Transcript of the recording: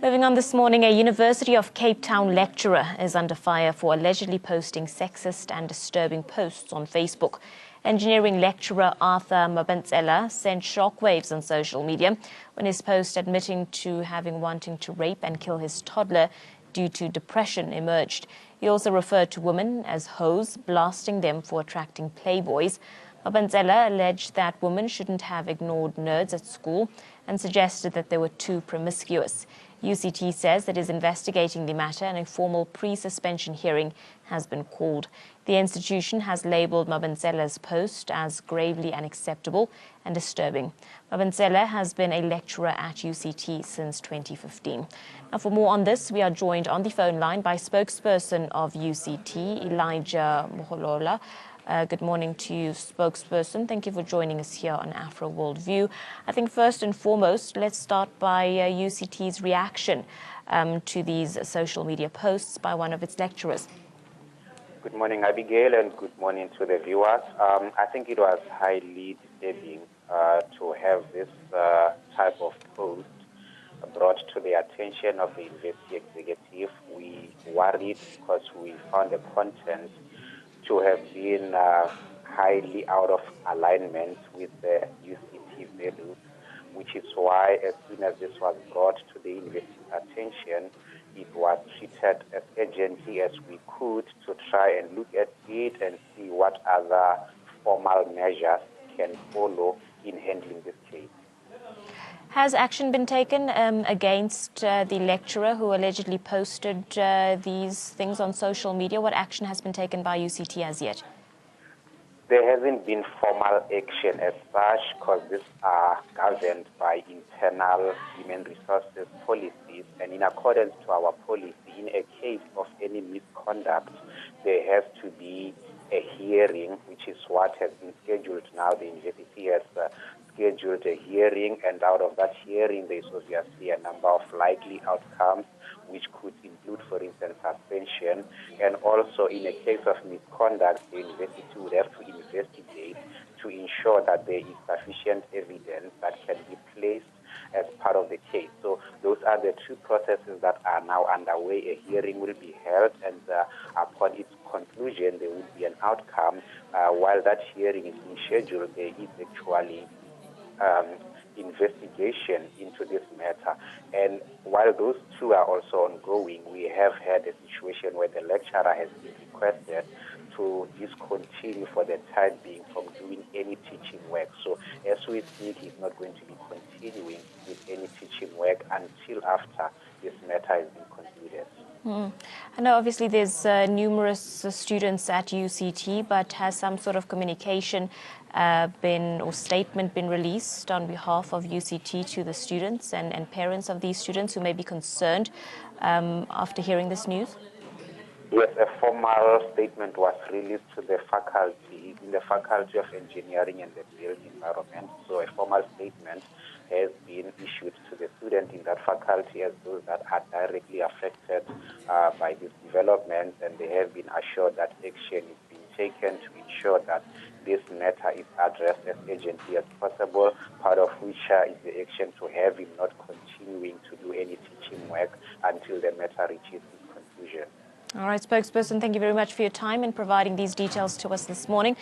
Moving on this morning, a University of Cape Town lecturer is under fire for allegedly posting sexist and disturbing posts on Facebook. Engineering lecturer Arthur Mabantsela sent shockwaves on social media when his post admitting to having wanting to rape and kill his toddler due to depression emerged. He also referred to women as hoes, blasting them for attracting playboys. Mabantsela alleged that women shouldn't have ignored nerds at school and suggested that they were too promiscuous. UCT says it is investigating the matter and a formal pre-suspension hearing has been called. The institution has labelled Mabantsela's post as gravely unacceptable and disturbing. Mabantsela has been a lecturer at UCT since 2015. Now, for more on this, we are joined on the phone line by spokesperson of UCT, Elijah Moholola. Good morning to you, spokesperson. Thank you for joining us here on Afro Worldview. I think first and foremost, let's start by UCT's reaction to these social media posts by one of its lecturers. Good morning, Abigail, and good morning to the viewers. I think it was highly disturbing to have this type of post brought to the attention of the university executive. We worried because we found the content to have been highly out of alignment with the UCT values, which is why as soon as this was brought to the university's attention, it was treated as urgently as we could to try and look at it and see what other formal measures can follow in handling this case. Has action been taken against the lecturer who allegedly posted these things on social media? What action has been taken by UCT as yet? There hasn't been formal action as such because these are governed by internal human resources policies, and in accordance to our policy, in a case of any misconduct, there has to be a hearing, which is what has been scheduled now. The university has scheduled a hearing, and out of that hearing, there is obviously a number of likely outcomes, which could include, for instance, suspension. And also, in a case of misconduct, the university would have to investigate to ensure that there is sufficient evidence that can be placed as part of the case. So those are the two processes that are now underway. A hearing will be held, and upon its conclusion, there will be an outcome. While that hearing is being scheduled, there is actually investigation into this matter. And while those two are also ongoing, we have had a situation where the lecturer has been requested to discontinue for the time being from doing any teaching work. So as we speak, he's not going to be continuing with any teaching work until after this matter has been concluded. I know obviously there's numerous students at UCT, but has some sort of communication statement been released on behalf of UCT to the students and parents of these students who may be concerned after hearing this news? Yes, a formal statement was released to the faculty in the Faculty of Engineering and the Built Environment. So a formal statement has been issued to the students in that faculty as those that are directly affected by this development, and they have been assured that action is being taken to ensure that this matter is addressed as urgently as possible, part of which is the action to have him not continuing to do any teaching work until the matter reaches its conclusion. All right, spokesperson, thank you very much for your time and providing these details to us this morning.